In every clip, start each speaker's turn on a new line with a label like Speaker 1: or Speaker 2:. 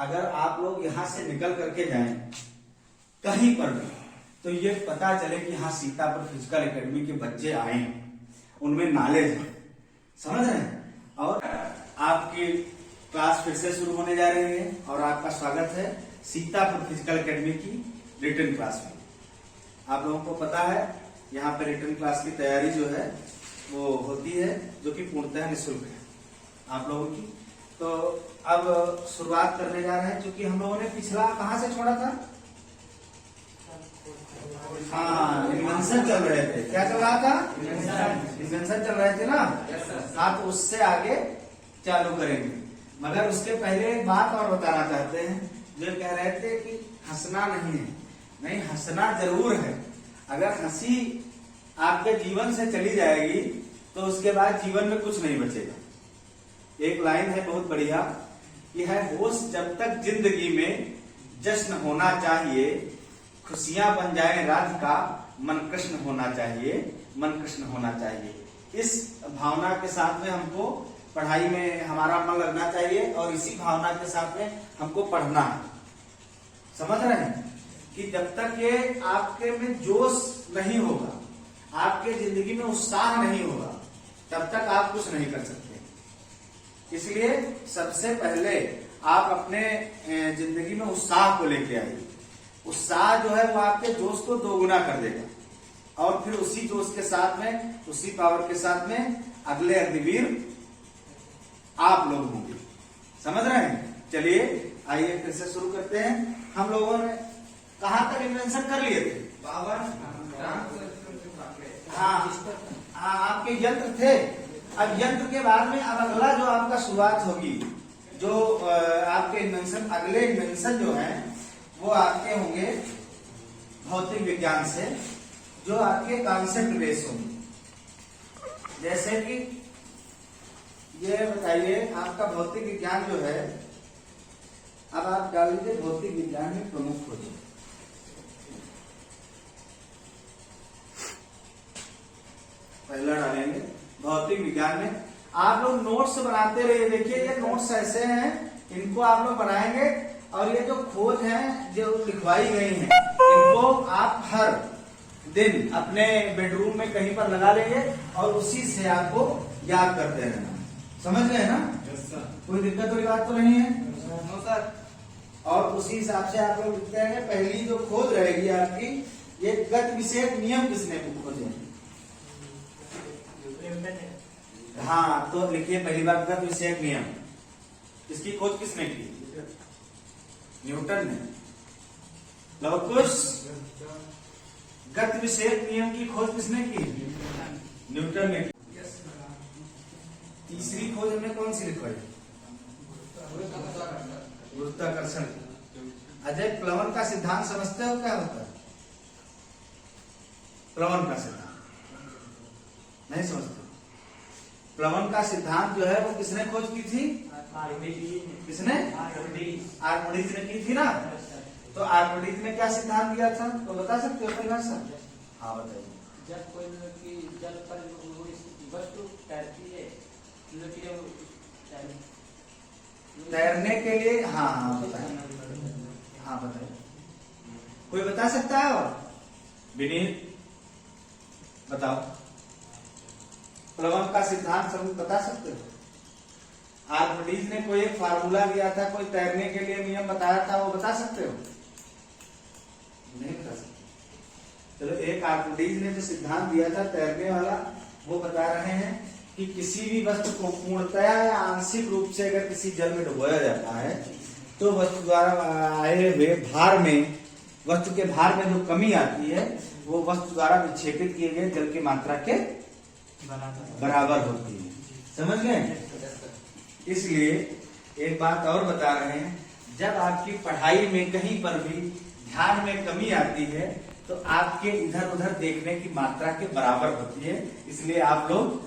Speaker 1: अगर आप लोग यहाँ से निकल करके जाएं कहीं पर भी, तो ये पता चले कि हाँ सीतापुर फिजिकल एकेडमी के बच्चे आए हैं, उनमें नॉलेज है, समझ रहे हैं। और आपकी क्लास फिर से शुरू होने जा रही है और आपका स्वागत है सीतापुर फिजिकल एकेडमी की रिटन क्लास में। आप लोगों को पता है यहाँ पे रिटन क्लास की तैयारी जो है वो होती है, जो कि पूर्णतः निःशुल्क है आप लोगों की। तो अब शुरुआत करने जा रहे हैं, क्योंकि हम लोगों ने पिछला कहाँ से छोड़ा था? हाँ, इन्वेंशन चल रहे थे। क्या चल रहा था? इन्वेंशन चल रहे थे ना। हाँ, तो उससे आगे चालू करेंगे, मगर उसके पहले एक बात और बताना चाहते हैं। जो कह रहे थे कि हंसना नहीं है, नहीं हंसना जरूर है। अगर हंसी आपके जीवन से चली जाएगी तो उसके बाद जीवन में कुछ नहीं बचेगा। एक लाइन है बहुत बढ़िया, कि है होश जब तक जिंदगी में जश्न होना चाहिए, खुशियां बन जाए राधिका, मन कृष्ण होना चाहिए, मन कृष्ण होना चाहिए। इस भावना के साथ में हमको पढ़ाई में हमारा मन लगना चाहिए और इसी भावना के साथ में हमको पढ़ना है। समझ रहे हैं कि जब तक ये आपके में जोश नहीं होगा, आपके जिंदगी में उत्साह नहीं होगा, तब तक आप कुछ नहीं कर सकते। इसलिए सबसे पहले आप अपने जिंदगी में उत्साह को लेके आइए। उत्साह जो है वो आपके जोश को दोगुना कर देगा और फिर उसी जोश के साथ में, उसी पावर के साथ में अगले अग्निवीर आप लोग होंगे। समझ रहे हैं? चलिए आइए फिर से शुरू करते हैं। हम लोगों ने कहां तक इन्वेंशन कर लिए थे? हाँ, आपके यंत्र थे। अब यंत्र के बाद में अब अगला जो आपका शुरुआत होगी, जो आपके इन्वेंशन, अगले इन्वेंशन जो है वो आपके होंगे भौतिक विज्ञान से, जो आपके कॉन्सेप्ट बेस होंगे। जैसे कि ये बताइए, आपका भौतिक विज्ञान जो है, अब आप डाल लीजिए भौतिक विज्ञान में प्रमुख खोज। पहला डालेंगे भौतिक विज्ञान में। आप लोग नोट्स बनाते रहिए। देखिए ये नोट्स ऐसे हैं, इनको आप लोग बनाएंगे और ये जो खोज हैं जो लिखवाई गई हैं, इनको आप हर दिन अपने बेडरूम में कहीं पर लगा लेंगे और उसी से आपको याद करते रहना। समझ गए ना? कोई दिक्कत वाली बात तो नहीं है? No sir. और उसी हिसाब से आप लोग लिखते हैं। पहली जो खोज रहेगी आपकी, ये गति विषयक नियम किसने खोजे? हाँ, तो लिखिए पहली बात, गति विषयक नियम। इसकी खोज किसने की? न्यूटन ने। लवकुश, गति विषयक नियम की खोज किसने की? न्यूटन ने। तीसरी खोज हमने कौन सी लिखवाई? गुरुत्वाकर्षण। अजय, प्लवन का सिद्धांत समझते हो क्या होता है? प्लवन का सिद्धांत नहीं समझते? प्लवन का सिद्धांत जो है वो किसने खोज की थी? किसने? आर्किमिडीज ने की थी ना। तो आर्किमिडीज ने क्या सिद्धांत दिया था, तो बता सकते हो परिभाषा? हाँ बताइए।
Speaker 2: जब कोई जल पर वस्तु तैरती है,
Speaker 1: तैरने के लिए, हाँ बताइए। हाँ बताइए, कोई बता सकता है? और विनीत बताओ, प्लवन का सिद्धांत सब बता सकते हो? आर्किमिडीज ने कोई एक फार्मूला दिया था, कोई तैरने के लिए नियम बताया था, वो बता सकते हो? नहीं बता सकते। चलो, एक आर्किमिडीज ने जो सिद्धांत दिया था तैरने वाला, वो बता रहे हैं कि किसी भी वस्तु को पूर्णतया या आंशिक रूप से अगर किसी जल में डुबोया जाता है, तो वस्तु द्वारा आए हुए भार में, वस्तु के भार में जो कमी आती है वो वस्तु द्वारा विक्षेपित किए गए जल की मात्रा के बराबर होती है। समझ गए? इसलिए एक बात और बता रहे हैं, जब आपकी पढ़ाई में कहीं पर भी ध्यान में कमी आती है तो आपके इधर उधर देखने की मात्रा के बराबर होती है। इसलिए आप लोग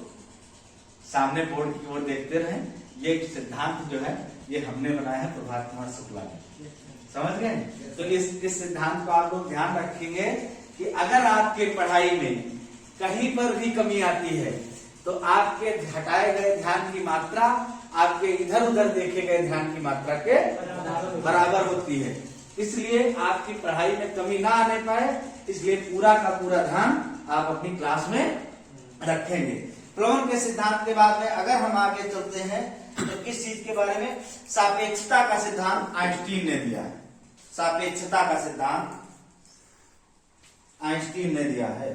Speaker 1: सामने बोर्ड की ओर देखते रहें। ये सिद्धांत जो है ये हमने बनाया है प्रभात कुमार शुक्ला ने। समझ गए? तो इस सिद्धांत को आप लोग ध्यान रखेंगे कि अगर आपके पढ़ाई में कहीं पर भी कमी आती है तो आपके हटाए गए ध्यान की मात्रा आपके इधर उधर देखे गए ध्यान की मात्रा के बराबर होती है। इसलिए आपकी पढ़ाई में कमी ना आने पाए, इसलिए पूरा का पूरा ध्यान आप अपनी क्लास में रखेंगे। प्लवन के सिद्धांत के बाद में अगर हम आगे चलते हैं तो किस चीज के बारे में, सापेक्षता का सिद्धांत आइंस्टीन ने दिया है। सापेक्षता का सिद्धांत आइंस्टीन ने दिया है।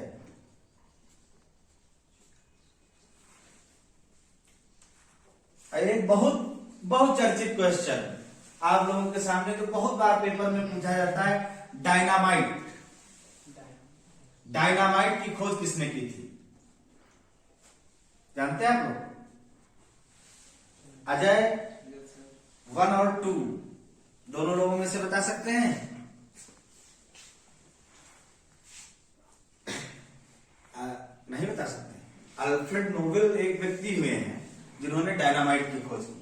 Speaker 1: एक बहुत चर्चित क्वेश्चन आप लोगों के सामने तो बहुत बार पेपर में पूछा जाता है, डायनामाइट। डायनामाइट की खोज किसने की थी, जानते हैं आप लोग? अजय 1 और 2 दोनों लोगों में से बता सकते हैं? नहीं बता सकते। अल्फ्रेड नोबेल एक व्यक्ति हुए हैं जिन्होंने डायनामाइट की खोज की।